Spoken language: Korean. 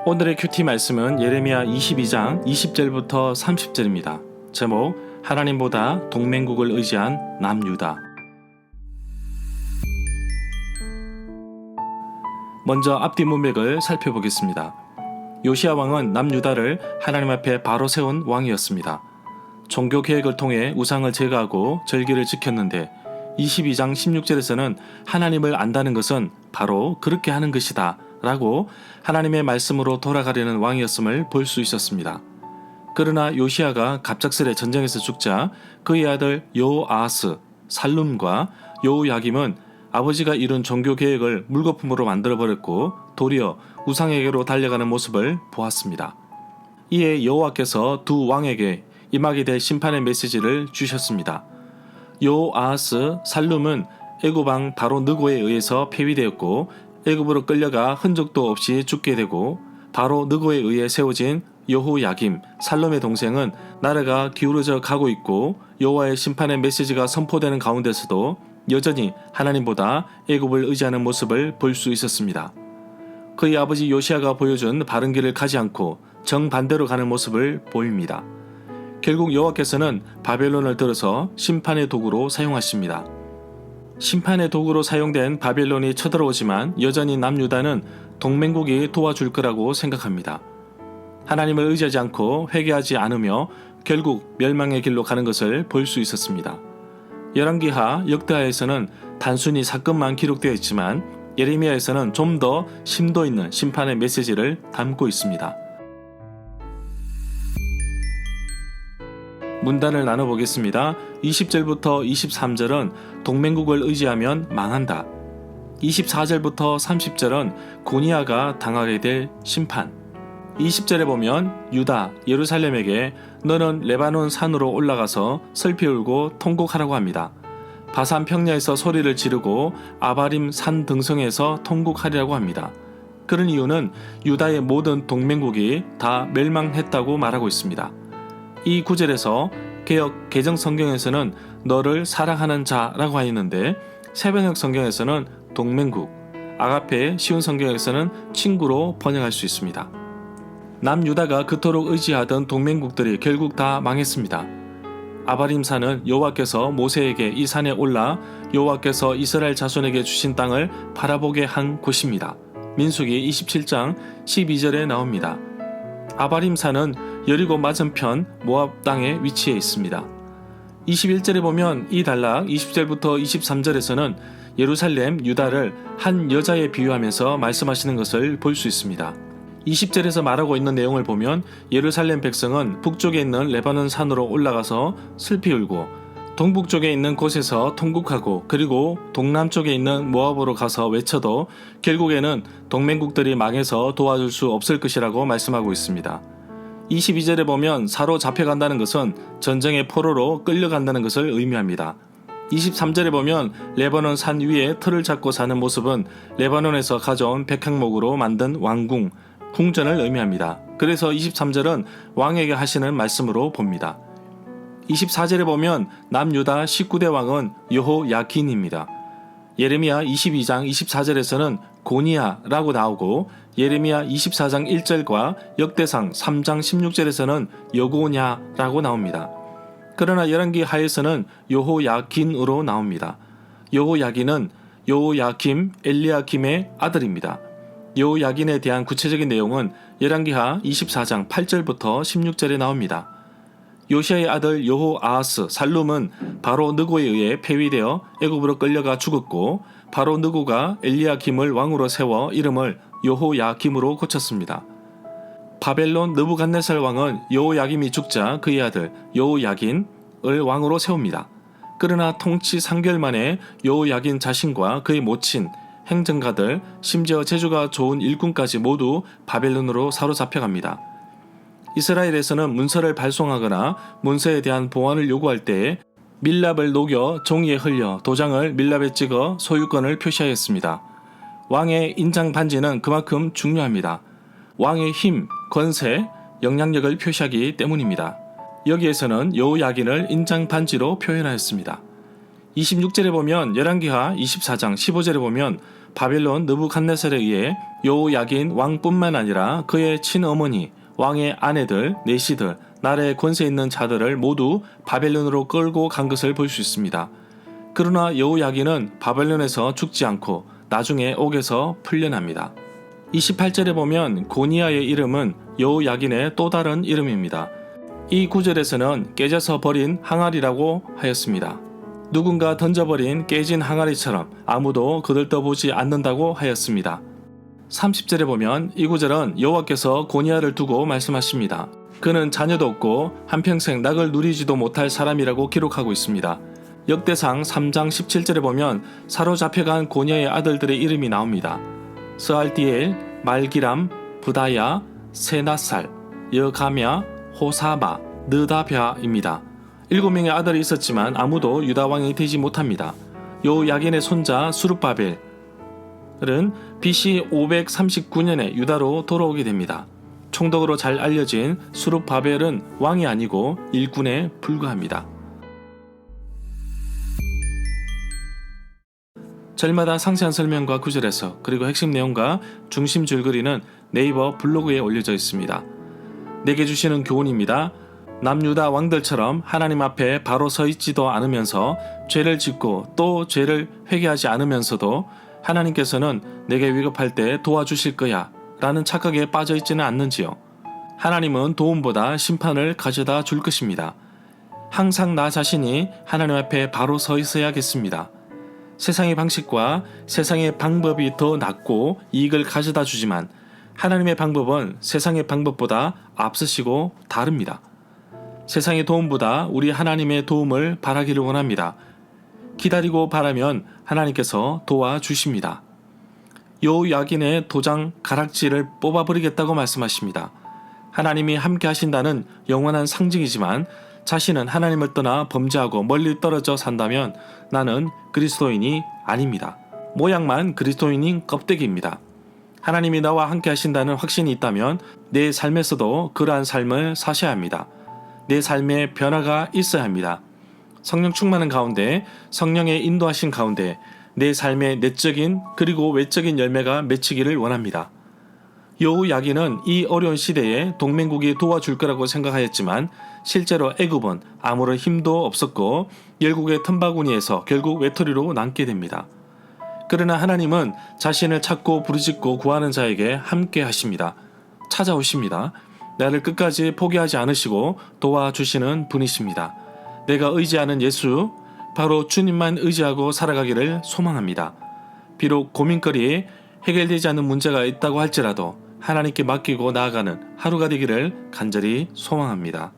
오늘의 큐티 말씀은 예레미야 22장 20절부터 30절입니다. 제목, 하나님보다 동맹국을 의지한 남유다. 먼저 앞뒤 문맥을 살펴보겠습니다. 요시야 왕은 남유다를 하나님 앞에 바로 세운 왕이었습니다. 종교 개혁을 통해 우상을 제거하고 절기를 지켰는데 22장 16절에서는 하나님을 안다는 것은 바로 그렇게 하는 것이다 라고 하나님의 말씀으로 돌아가려는 왕이었음을 볼 수 있었습니다. 그러나 요시야가 갑작스레 전쟁에서 죽자 그의 아들 여호아하스, 살룸과 여호야김은 아버지가 이룬 종교 개혁을 물거품으로 만들어버렸고 도리어 우상에게로 달려가는 모습을 보았습니다. 이에 여호와께서 두 왕에게 임하게 될 심판의 메시지를 주셨습니다. 여호아하스, 살룸은 애굽 왕 바로 느고에 의해서 폐위되었고 애굽으로 끌려가 흔적도 없이 죽게 되고 바로 느고에 의해 세워진 여호야김, 살룸의 동생은 나라가 기울어져 가고 있고 여호와의 심판의 메시지가 선포되는 가운데서도 여전히 하나님보다 애굽을 의지하는 모습을 볼 수 있었습니다. 그의 아버지 요시야가 보여준 바른 길을 가지 않고 정반대로 가는 모습을 보입니다. 결국 여호와께서는 바벨론을 들어서 심판의 도구로 사용하십니다. 심판의 도구로 사용된 바벨론이 쳐들어오지만 여전히 남유다는 동맹국이 도와줄 거라고 생각합니다. 하나님을 의지하지 않고 회개하지 않으며 결국 멸망의 길로 가는 것을 볼 수 있었습니다. 열왕기하, 역대하에서는 단순히 사건만 기록되어 있지만 예레미야에서는 좀 더 심도 있는 심판의 메시지를 담고 있습니다. 문단을 나눠보겠습니다. 20절부터 23절은 동맹국을 의지하면 망한다. 24절부터 30절은 고니아가 당하게 될 심판. 20절에 보면 유다, 예루살렘에게 너는 레바논 산으로 올라가서 슬피 울고 통곡하라고 합니다. 바산 평야에서 소리를 지르고 아바림 산 등성에서 통곡하리라고 합니다. 그런 이유는 유다의 모든 동맹국이 다 멸망했다고 말하고 있습니다. 이 구절에서 개역 개정 성경에서는 너를 사랑하는 자라고 하였는데 새번역 성경에서는 동맹국, 아가페 쉬운 성경에서는 친구로 번역할 수 있습니다. 남유다가 그토록 의지하던 동맹국들이 결국 다 망했습니다. 아바림산은 여호와께서 모세에게 이 산에 올라 여호와께서 이스라엘 자손에게 주신 땅을 바라보게 한 곳입니다. 민수기 27장 12절에 나옵니다. 아바림산은 여리고 맞은편 모압 땅에 위치해 있습니다. 21절에 보면 이 단락 20절부터 23절에서는 예루살렘, 유다를 한 여자에 비유하면서 말씀하시는 것을 볼 수 있습니다. 20절에서 말하고 있는 내용을 보면 예루살렘 백성은 북쪽에 있는 레바논 산으로 올라가서 슬피 울고 동북쪽에 있는 곳에서 통곡하고 그리고 동남쪽에 있는 모압으로 가서 외쳐도 결국에는 동맹국들이 망해서 도와줄 수 없을 것이라고 말씀하고 있습니다. 22절에 보면 사로잡혀간다는 것은 전쟁의 포로로 끌려간다는 것을 의미합니다. 23절에 보면 레바논 산 위에 틀을 잡고 사는 모습은 레바논에서 가져온 백향목으로 만든 왕궁, 궁전을 의미합니다. 그래서 23절은 왕에게 하시는 말씀으로 봅니다. 24절에 보면 남유다 19대 왕은 여호야긴입니다. 예레미야 22장 24절에서는 고니아라고 나오고 예레미야 24장 1절과 역대상 3장 16절에서는 여고냐라고 나옵니다. 그러나 열왕기 하에서는 여호야긴으로 나옵니다. 여호야긴은 여호야김, 엘리야김의 아들입니다. 여호야긴에 대한 구체적인 내용은 열왕기하 24장 8절부터 16절에 나옵니다. 요시야의 아들 여호아하스, 살룸은 바로 느고에 의해 폐위되어 애굽으로 끌려가 죽었고 바로 느고가 엘리야김을 왕으로 세워 이름을 여호야김으로 고쳤습니다. 바벨론 느부갓네살 왕은 여호야김이 죽자 그의 아들 여호야긴을 왕으로 세웁니다. 그러나 통치 3개월 만에 여호야긴 자신과 그의 모친, 행정가들, 심지어 재주가 좋은 일꾼까지 모두 바벨론으로 사로잡혀갑니다. 이스라엘에서는 문서를 발송하거나 문서에 대한 보완을 요구할 때 밀랍을 녹여 종이에 흘려 도장을 밀랍에 찍어 소유권을 표시하였습니다. 왕의 인장 반지는 그만큼 중요합니다. 왕의 힘, 권세, 영향력을 표시하기 때문입니다. 여기에서는 여호야긴을 인장 반지로 표현하였습니다. 26절에 보면 열왕기하 24장 15절에 보면 바벨론 느부갓네살에 의해 여호야긴 왕뿐만 아니라 그의 친어머니, 왕의 아내들, 내시들, 나라의 권세 있는 자들을 모두 바벨론으로 끌고 간 것을 볼 수 있습니다. 그러나 여호야긴은 바벨론에서 죽지 않고 나중에 옥에서 풀려납니다. 28절에 보면 고니아의 이름은 여호야긴의 또 다른 이름입니다. 이 구절에서는 깨져서 버린 항아리라고 하였습니다. 누군가 던져버린 깨진 항아리처럼 아무도 그들 떠보지 않는다고 하였습니다. 30절에 보면 이 구절은 여호와께서 고니아를 두고 말씀하십니다. 그는 자녀도 없고 한평생 낙을 누리지도 못할 사람이라고 기록하고 있습니다. 역대상 3장 17절에 보면 사로잡혀간 고니아의 아들들의 이름이 나옵니다. 스알디엘, 말기람, 부다야, 세나살, 여가랴, 호사바, 느다벼입니다. 7명의 아들이 있었지만 아무도 유다 왕이 되지 못합니다. 여호야긴의 손자 수룹바벨은 BC 539년에 유다로 돌아오게 됩니다. 총독으로 잘 알려진 수룹바벨은 왕이 아니고 일꾼에 불과합니다. 절마다 상세한 설명과 구절에서 그리고 핵심 내용과 중심 줄거리는 네이버 블로그에 올려져 있습니다. 내게 주시는 교훈입니다. 남유다 왕들처럼 하나님 앞에 바로 서 있지도 않으면서 죄를 짓고 또 죄를 회개하지 않으면서도 하나님께서는 내게 위급할 때 도와주실 거야 라는 착각에 빠져 있지는 않는지요. 하나님은 도움보다 심판을 가져다 줄 것입니다. 항상 나 자신이 하나님 앞에 바로 서 있어야겠습니다. 세상의 방식과 세상의 방법이 더 낫고 이익을 가져다 주지만 하나님의 방법은 세상의 방법보다 앞서시고 다릅니다. 세상의 도움보다 우리 하나님의 도움을 바라기를 원합니다. 기다리고 바라면 하나님께서 도와주십니다. 여호야긴의 도장 가락지를 뽑아버리겠다고 말씀하십니다. 하나님이 함께 하신다는 영원한 상징이지만 자신은 하나님을 떠나 범죄하고 멀리 떨어져 산다면 나는 그리스도인이 아닙니다. 모양만 그리스도인인 껍데기입니다. 하나님이 나와 함께 하신다는 확신이 있다면 내 삶에서도 그러한 삶을 사셔야 합니다. 내 삶에 변화가 있어야 합니다. 성령 충만한 가운데, 성령의 인도하신 가운데 내 삶의 내적인 그리고 외적인 열매가 맺히기를 원합니다. 여호야긴은 이 어려운 시대에 동맹국이 도와줄 거라고 생각하였지만 실제로 애굽은 아무런 힘도 없었고 열국의 틈바구니에서 결국 외톨이로 남게 됩니다. 그러나 하나님은 자신을 찾고 부르짖고 구하는 자에게 함께 하십니다. 찾아오십니다. 나를 끝까지 포기하지 않으시고 도와주시는 분이십니다. 내가 의지하는 예수, 바로 주님만 의지하고 살아가기를 소망합니다. 비록 고민거리에 해결되지 않는 문제가 있다고 할지라도 하나님께 맡기고 나아가는 하루가 되기를 간절히 소망합니다.